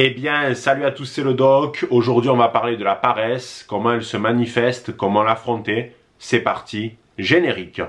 Eh bien, salut à tous, c'est le Doc. Aujourd'hui, on va parler de la paresse, comment elle se manifeste, comment l'affronter. C'est parti, générique.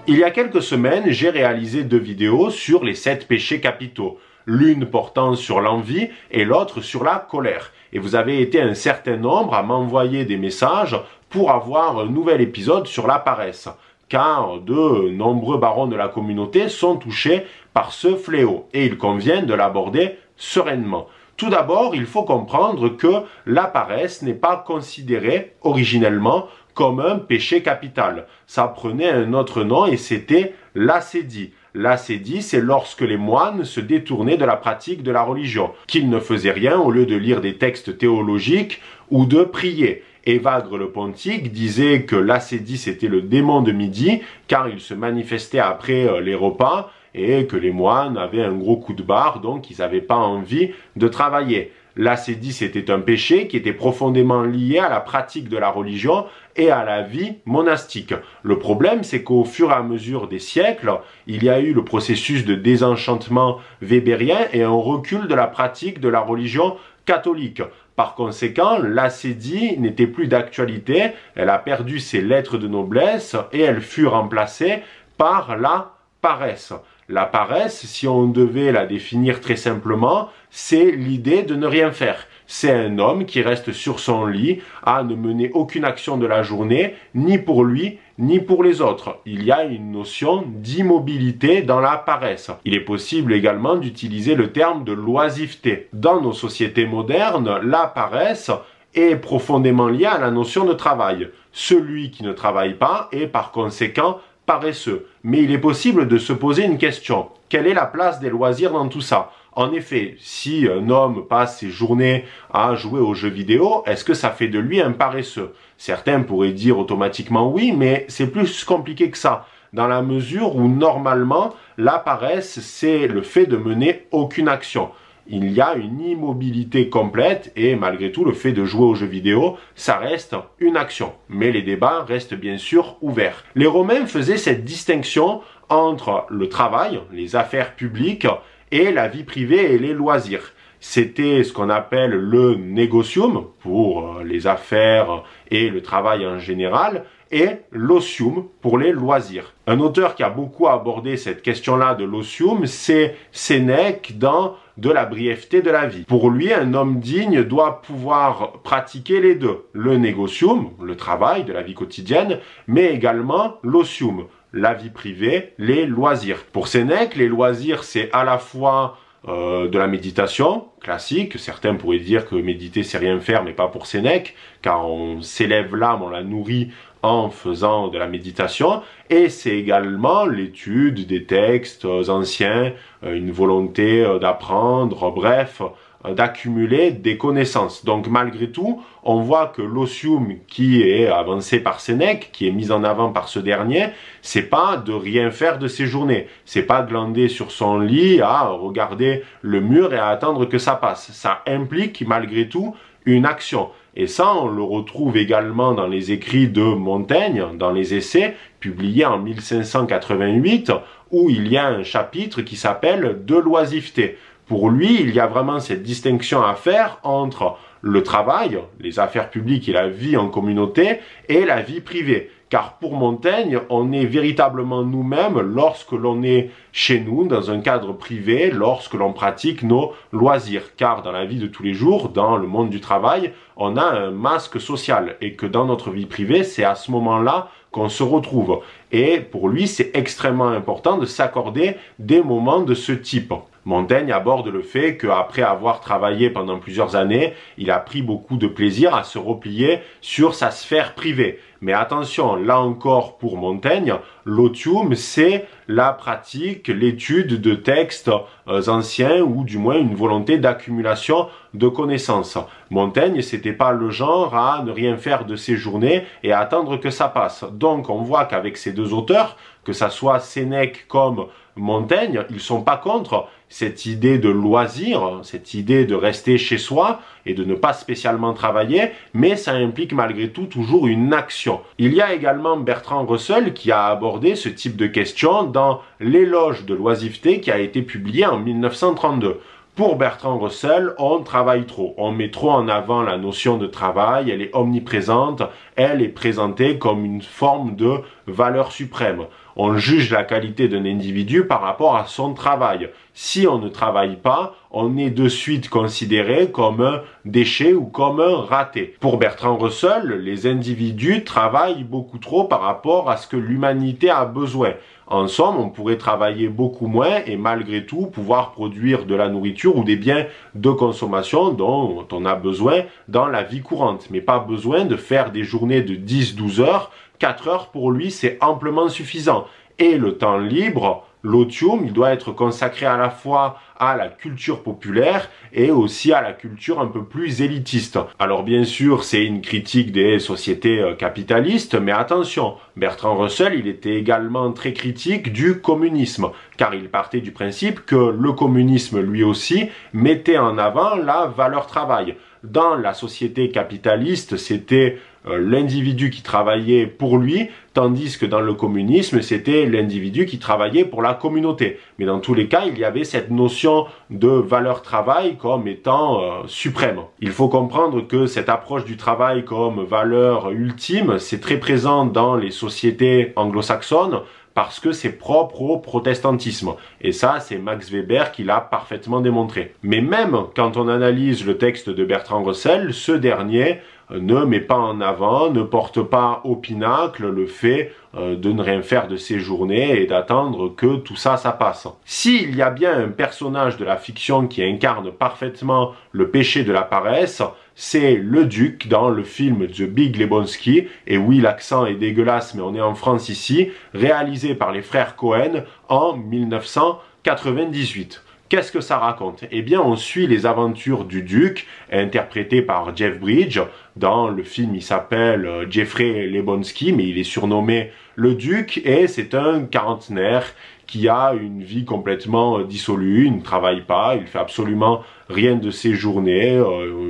Il y a quelques semaines, j'ai réalisé 2 vidéos sur les 7 péchés capitaux. L'une portant sur l'envie et l'autre sur la colère. Et vous avez été un certain nombre à m'envoyer des messages pour avoir un nouvel épisode sur la paresse. Car de nombreux barons de la communauté sont touchés par ce fléau et il convient de l'aborder sereinement. Tout d'abord, il faut comprendre que la paresse n'est pas considérée originellement comme un péché capital. Ça prenait un autre nom et c'était l'ascédie. L'ascédie, c'est lorsque les moines se détournaient de la pratique de la religion, qu'ils ne faisaient rien au lieu de lire des textes théologiques ou de prier. Évagre le Pontique disait que l'ascédie c'était le démon de midi car il se manifestait après les repas et que les moines avaient un gros coup de barre donc ils n'avaient pas envie de travailler. L'ascédie c'était un péché qui était profondément lié à la pratique de la religion et à la vie monastique. Le problème c'est qu'au fur et à mesure des siècles, il y a eu le processus de désenchantement weberien et un recul de la pratique de la religion catholique. Par conséquent, l'ascédie n'était plus d'actualité, elle a perdu ses lettres de noblesse et elle fut remplacée par la paresse. La paresse, si on devait la définir très simplement, c'est l'idée de ne rien faire. C'est un homme qui reste sur son lit à ne mener aucune action de la journée, ni pour lui, ni pour les autres. Il y a une notion d'immobilité dans la paresse. Il est possible également d'utiliser le terme de loisiveté. Dans nos sociétés modernes, la paresse est profondément liée à la notion de travail. Celui qui ne travaille pas est par conséquent paresseux. Mais il est possible de se poser une question. Quelle est la place des loisirs dans tout ça ? En effet, si un homme passe ses journées à jouer aux jeux vidéo, est-ce que ça fait de lui un paresseux? Certains pourraient dire automatiquement oui, mais c'est plus compliqué que ça. Dans la mesure où normalement, la paresse, c'est le fait de mener aucune action. Il y a une immobilité complète et malgré tout, le fait de jouer aux jeux vidéo, ça reste une action. Mais les débats restent bien sûr ouverts. Les Romains faisaient cette distinction entre le travail, les affaires publiques, et la vie privée et les loisirs. C'était ce qu'on appelle le négocium pour les affaires et le travail en général et l'osium pour les loisirs. Un auteur qui a beaucoup abordé cette question-là de l'osium, c'est Sénèque dans De la brièveté de la vie. Pour lui, un homme digne doit pouvoir pratiquer les deux. Le négocium, le travail de la vie quotidienne, mais également l'osium, la vie privée, les loisirs. Pour Sénèque, les loisirs, c'est à la fois de la méditation classique. Certains pourraient dire que méditer, c'est rien faire, mais pas pour Sénèque, car on s'élève l'âme, on la nourrit en faisant de la méditation. Et c'est également l'étude des textes anciens, une volonté d'apprendre, bref, d'accumuler des connaissances. Donc malgré tout, on voit que l'osium qui est avancé par Sénèque, qui est mis en avant par ce dernier, c'est pas de rien faire de ses journées. C'est pas glander sur son lit à regarder le mur et à attendre que ça passe. Ça implique malgré tout une action. Et ça, on le retrouve également dans les écrits de Montaigne, dans les essais publiés en 1588, où il y a un chapitre qui s'appelle « De l'oisiveté ». Pour lui, il y a vraiment cette distinction à faire entre le travail, les affaires publiques et la vie en communauté, et la vie privée. Car pour Montaigne, on est véritablement nous-mêmes lorsque l'on est chez nous, dans un cadre privé, lorsque l'on pratique nos loisirs. Car dans la vie de tous les jours, dans le monde du travail, on a un masque social. Et que dans notre vie privée, c'est à ce moment-là qu'on se retrouve. Et pour lui, c'est extrêmement important de s'accorder des moments de ce type. Montaigne aborde le fait qu'après avoir travaillé pendant plusieurs années, il a pris beaucoup de plaisir à se replier sur sa sphère privée. Mais attention, là encore pour Montaigne, l'otium, c'est la pratique, l'étude de textes anciens ou du moins une volonté d'accumulation de connaissances. Montaigne, c'était pas le genre à ne rien faire de ses journées et à attendre que ça passe. Donc on voit qu'avec ces deux auteurs, que ça soit Sénèque comme Montaigne, ils sont pas contre cette idée de loisir, cette idée de rester chez soi et de ne pas spécialement travailler, mais ça implique malgré tout toujours une action. Il y a également Bertrand Russell qui a abordé ce type de question dans L'éloge de l'oisiveté qui a été publié en 1932. Pour Bertrand Russell, on travaille trop, on met trop en avant la notion de travail, elle est omniprésente, elle est présentée comme une forme de valeur suprême. On juge la qualité d'un individu par rapport à son travail. Si on ne travaille pas, on est de suite considéré comme un déchet ou comme un raté. Pour Bertrand Russell, les individus travaillent beaucoup trop par rapport à ce que l'humanité a besoin. En somme, on pourrait travailler beaucoup moins et malgré tout pouvoir produire de la nourriture ou des biens de consommation dont on a besoin dans la vie courante. Mais pas besoin de faire des journées de 10-12 heures. 4 heures pour lui, c'est amplement suffisant. Et le temps libre, l'otium, il doit être consacré à la fois à la culture populaire et aussi à la culture un peu plus élitiste. Alors bien sûr, c'est une critique des sociétés capitalistes, mais attention, Bertrand Russell, il était également très critique du communisme, car il partait du principe que le communisme, lui aussi, mettait en avant la valeur travail. Dans la société capitaliste, c'était l'individu qui travaillait pour lui, tandis que dans le communisme, c'était l'individu qui travaillait pour la communauté. Mais dans tous les cas, il y avait cette notion de valeur travail comme étant suprême. Il faut comprendre que cette approche du travail comme valeur ultime, c'est très présent dans les sociétés anglo-saxonnes, parce que c'est propre au protestantisme. Et ça, c'est Max Weber qui l'a parfaitement démontré. Mais même quand on analyse le texte de Bertrand Russell, ce dernier ne met pas en avant, ne porte pas au pinacle le fait de ne rien faire de ses journées et d'attendre que tout ça, ça passe. S'il y a bien un personnage de la fiction qui incarne parfaitement le péché de la paresse, c'est le duc dans le film The Big Lebowski, et oui, l'accent est dégueulasse, mais on est en France ici, réalisé par les frères Cohen en 1998. Qu'est-ce que ça raconte? Eh bien, on suit les aventures du duc, interprété par Jeff Bridges. Dans le film, il s'appelle Jeffrey Lebowski, mais il est surnommé le duc, et c'est un quarantenaire qui a une vie complètement dissolue, il ne travaille pas, il fait absolument rien de ses journées,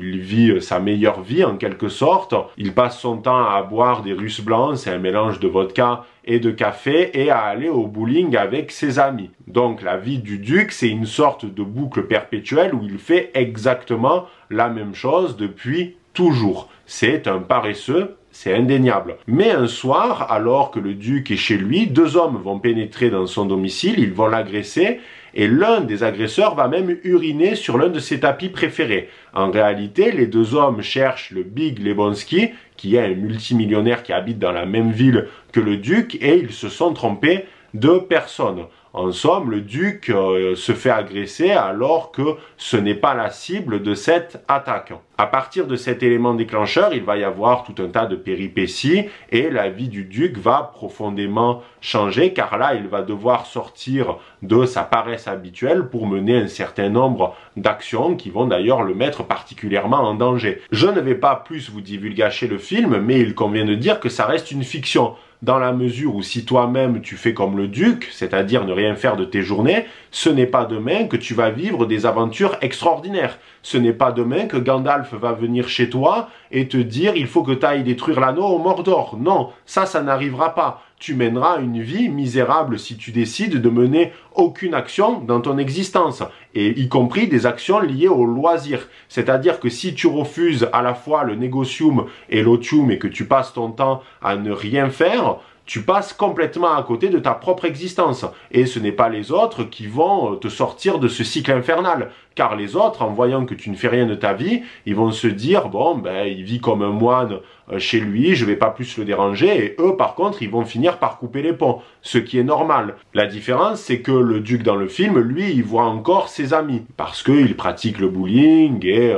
il vit sa meilleure vie en quelque sorte, il passe son temps à boire des Russes blancs, c'est un mélange de vodka et de café, et à aller au bowling avec ses amis. Donc la vie du duc, c'est une sorte de boucle perpétuelle où il fait exactement la même chose depuis toujours. C'est un paresseux, c'est indéniable. Mais un soir, alors que le duc est chez lui, deux hommes vont pénétrer dans son domicile, ils vont l'agresser, et l'un des agresseurs va même uriner sur l'un de ses tapis préférés. En réalité, les deux hommes cherchent le Big Lebowski, qui est un multimillionnaire qui habite dans la même ville que le duc, et ils se sont trompés de personne. En somme, le duc se fait agresser alors que ce n'est pas la cible de cette attaque. À partir de cet élément déclencheur, il va y avoir tout un tas de péripéties et la vie du duc va profondément changer, car là, il va devoir sortir de sa paresse habituelle pour mener un certain nombre d'actions qui vont d'ailleurs le mettre particulièrement en danger. Je ne vais pas plus vous divulgacher le film, mais il convient de dire que ça reste une fiction. Dans la mesure où si toi-même tu fais comme le duc, c'est-à-dire ne rien faire de tes journées, ce n'est pas demain que tu vas vivre des aventures extraordinaires. Ce n'est pas demain que Gandalf va venir chez toi et te dire il faut que tu ailles détruire l'anneau au Mordor. Non, ça n'arrivera pas. Tu mèneras une vie misérable si tu décides de mener aucune action dans ton existence, et y compris des actions liées au loisir. C'est-à-dire que si tu refuses à la fois le négocium et l'otium et que tu passes ton temps à ne rien faire, tu passes complètement à côté de ta propre existence. Et ce n'est pas les autres qui vont te sortir de ce cycle infernal. Car les autres, en voyant que tu ne fais rien de ta vie, ils vont se dire, bon, ben, il vit comme un moine chez lui, je vais pas plus le déranger. Et eux, par contre, ils vont finir par couper les ponts. Ce qui est normal. La différence, c'est que le duc dans le film, lui, il voit encore ses amis. Parce qu'il pratique le bowling et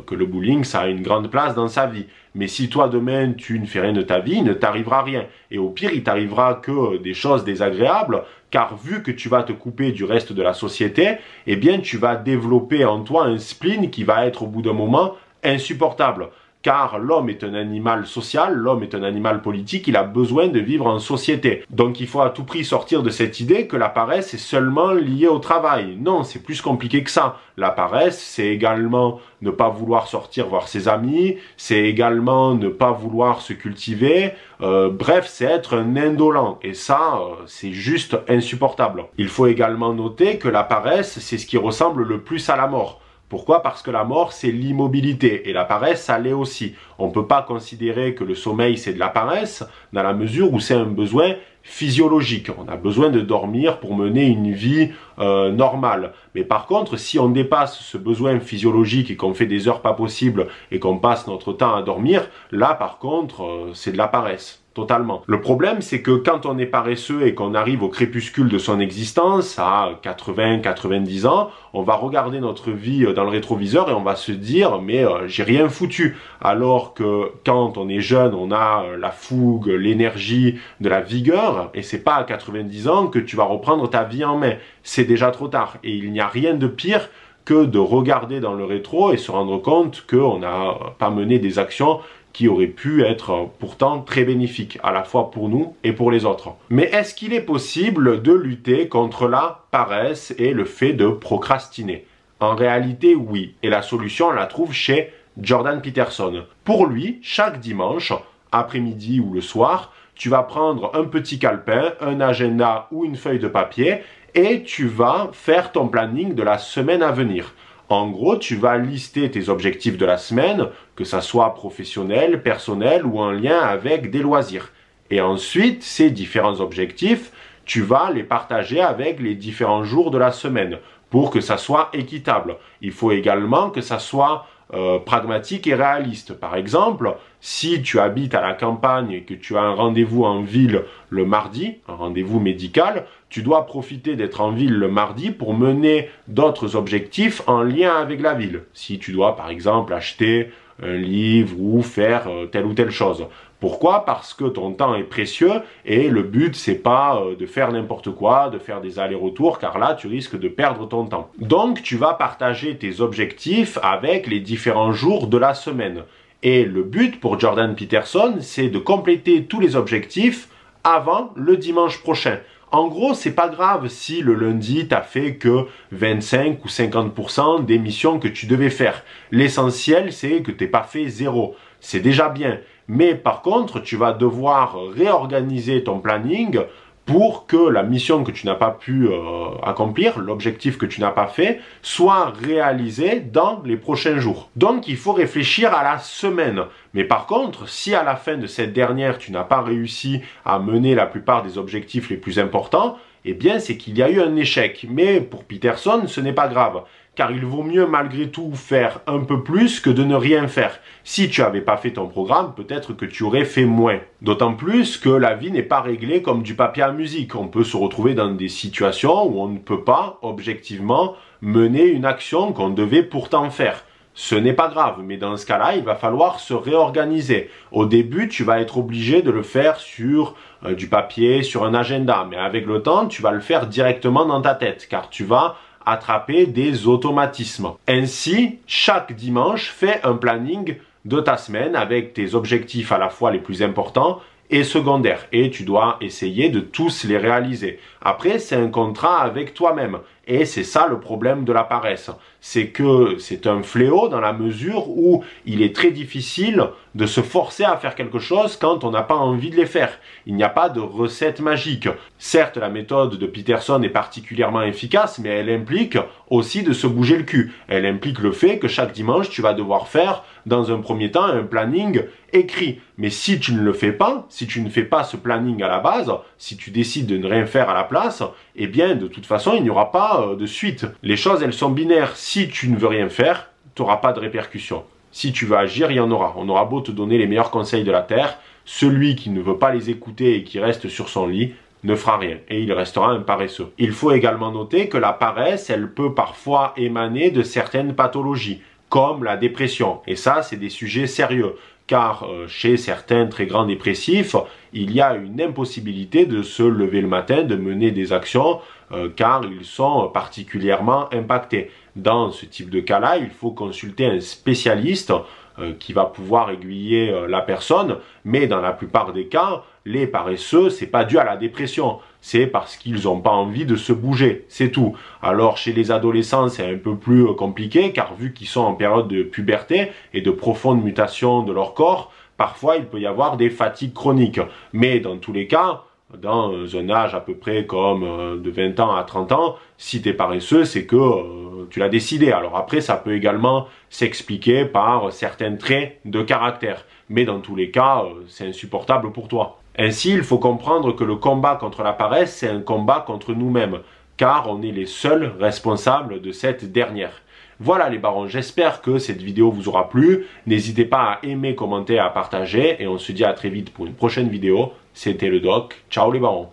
que le bowling, ça a une grande place dans sa vie. Mais si toi, demain, tu ne fais rien de ta vie, il ne t'arrivera rien. Et au pire, il t'arrivera que des choses désagréables, car vu que tu vas te couper du reste de la société, eh bien, tu vas développer en toi un spleen qui va être au bout d'un moment insupportable. car l'homme est un animal social, l'homme est un animal politique, il a besoin de vivre en société. Donc il faut à tout prix sortir de cette idée que la paresse est seulement liée au travail. Non, c'est plus compliqué que ça. La paresse, c'est également ne pas vouloir sortir voir ses amis, c'est également ne pas vouloir se cultiver, bref, c'est être un indolent. Et ça, c'est juste insupportable. Il faut également noter que la paresse, c'est ce qui ressemble le plus à la mort. Pourquoi? Parce que la mort, c'est l'immobilité, et la paresse, ça l'est aussi. On ne peut pas considérer que le sommeil, c'est de la paresse, dans la mesure où c'est un besoin physiologique. On a besoin de dormir pour mener une vie normale. Mais par contre, si on dépasse ce besoin physiologique et qu'on fait des heures pas possibles et qu'on passe notre temps à dormir, là, par contre, c'est de la paresse. Totalement. Le problème, c'est que quand on est paresseux et qu'on arrive au crépuscule de son existence, à 80-90 ans, on va regarder notre vie dans le rétroviseur et on va se dire « mais j'ai rien foutu ». Alors que quand on est jeune, on a la fougue, l'énergie, de la vigueur, et c'est pas à 90 ans que tu vas reprendre ta vie en main. C'est déjà trop tard. Et il n'y a rien de pire que de regarder dans le rétro et se rendre compte qu'on n'a pas mené des actions qui aurait pu être pourtant très bénéfique, à la fois pour nous et pour les autres. Mais est-ce qu'il est possible de lutter contre la paresse et le fait de procrastiner? En réalité, oui. Et la solution, on la trouve chez Jordan Peterson. Pour lui, chaque dimanche, après-midi ou le soir, tu vas prendre un petit calepin, un agenda ou une feuille de papier et tu vas faire ton planning de la semaine à venir. En gros, tu vas lister tes objectifs de la semaine, que ça soit professionnel, personnel ou en lien avec des loisirs. Et ensuite, ces différents objectifs, tu vas les partager avec les différents jours de la semaine pour que ça soit équitable. Il faut également que ça soit pragmatique et réaliste. Par exemple, si tu habites à la campagne et que tu as un rendez-vous en ville le mardi, un rendez-vous médical, tu dois profiter d'être en ville le mardi pour mener d'autres objectifs en lien avec la ville. Si tu dois par exemple acheter un livre ou faire telle ou telle chose. Pourquoi? Parce que ton temps est précieux et le but c'est pas de faire n'importe quoi, de faire des allers-retours car là tu risques de perdre ton temps. Donc tu vas partager tes objectifs avec les différents jours de la semaine. Et le but pour Jordan Peterson c'est de compléter tous les objectifs avant le dimanche prochain. En gros, c'est pas grave si le lundi, tu n'as fait que 25 ou 50% des missions que tu devais faire. L'essentiel, c'est que tu n'aies pas fait zéro. C'est déjà bien. Mais par contre, tu vas devoir réorganiser ton planning pour que la mission que tu n'as pas pu accomplir, l'objectif que tu n'as pas fait, soit réalisé dans les prochains jours. Donc, il faut réfléchir à la semaine. Mais par contre, si à la fin de cette dernière, tu n'as pas réussi à mener la plupart des objectifs les plus importants, eh bien, c'est qu'il y a eu un échec. Mais pour Peterson, ce n'est pas grave. Car il vaut mieux malgré tout faire un peu plus que de ne rien faire. Si tu n'avais pas fait ton programme, peut-être que tu aurais fait moins. D'autant plus que la vie n'est pas réglée comme du papier à musique. On peut se retrouver dans des situations où on ne peut pas, objectivement, mener une action qu'on devait pourtant faire. Ce n'est pas grave, mais dans ce cas-là, il va falloir se réorganiser. Au début, tu vas être obligé de le faire sur du papier, sur un agenda. Mais avec le temps, tu vas le faire directement dans ta tête, car tu vas attraper des automatismes. Ainsi, chaque dimanche, fais un planning de ta semaine avec tes objectifs à la fois les plus importants et secondaires. Et tu dois essayer de tous les réaliser. Après, c'est un contrat avec toi-même. Et c'est ça le problème de la paresse. C'est que c'est un fléau dans la mesure où il est très difficile de se forcer à faire quelque chose quand on n'a pas envie de les faire. Il n'y a pas de recette magique. Certes, la méthode de Peterson est particulièrement efficace, mais elle implique aussi de se bouger le cul. Elle implique le fait que chaque dimanche, tu vas devoir faire, dans un premier temps, un planning écrit. Mais si tu ne le fais pas, si tu ne fais pas ce planning à la base, si tu décides de ne rien faire à la place, eh bien, de toute façon, il n'y aura pas de suite. Les choses, elles sont binaires. Si tu ne veux rien faire, tu n'auras pas de répercussions. Si tu veux agir, il y en aura. On aura beau te donner les meilleurs conseils de la Terre, celui qui ne veut pas les écouter et qui reste sur son lit ne fera rien et il restera un paresseux. Il faut également noter que la paresse, elle peut parfois émaner de certaines pathologies, comme la dépression. Et ça, c'est des sujets sérieux. Car chez certains très grands dépressifs, il y a une impossibilité de se lever le matin, de mener des actions, car ils sont particulièrement impactés. Dans ce type de cas-là, il faut consulter un spécialiste qui va pouvoir aiguiller la personne, mais dans la plupart des cas, les paresseux, c'est pas dû à la dépression, c'est parce qu'ils n'ont pas envie de se bouger, c'est tout. Alors chez les adolescents, c'est un peu plus compliqué, car vu qu'ils sont en période de puberté et de profonde mutation de leur corps, parfois il peut y avoir des fatigues chroniques. Mais dans tous les cas, dans un âge à peu près comme de 20 ans à 30 ans, si tu es paresseux, c'est que tu l'as décidé. Alors après, ça peut également s'expliquer par certains traits de caractère. Mais dans tous les cas, c'est insupportable pour toi. Ainsi, il faut comprendre que le combat contre la paresse, c'est un combat contre nous-mêmes, car on est les seuls responsables de cette dernière. Voilà les barons, j'espère que cette vidéo vous aura plu. N'hésitez pas à aimer, commenter, à partager, et on se dit à très vite pour une prochaine vidéo. C'était le Doc. Ciao les barons.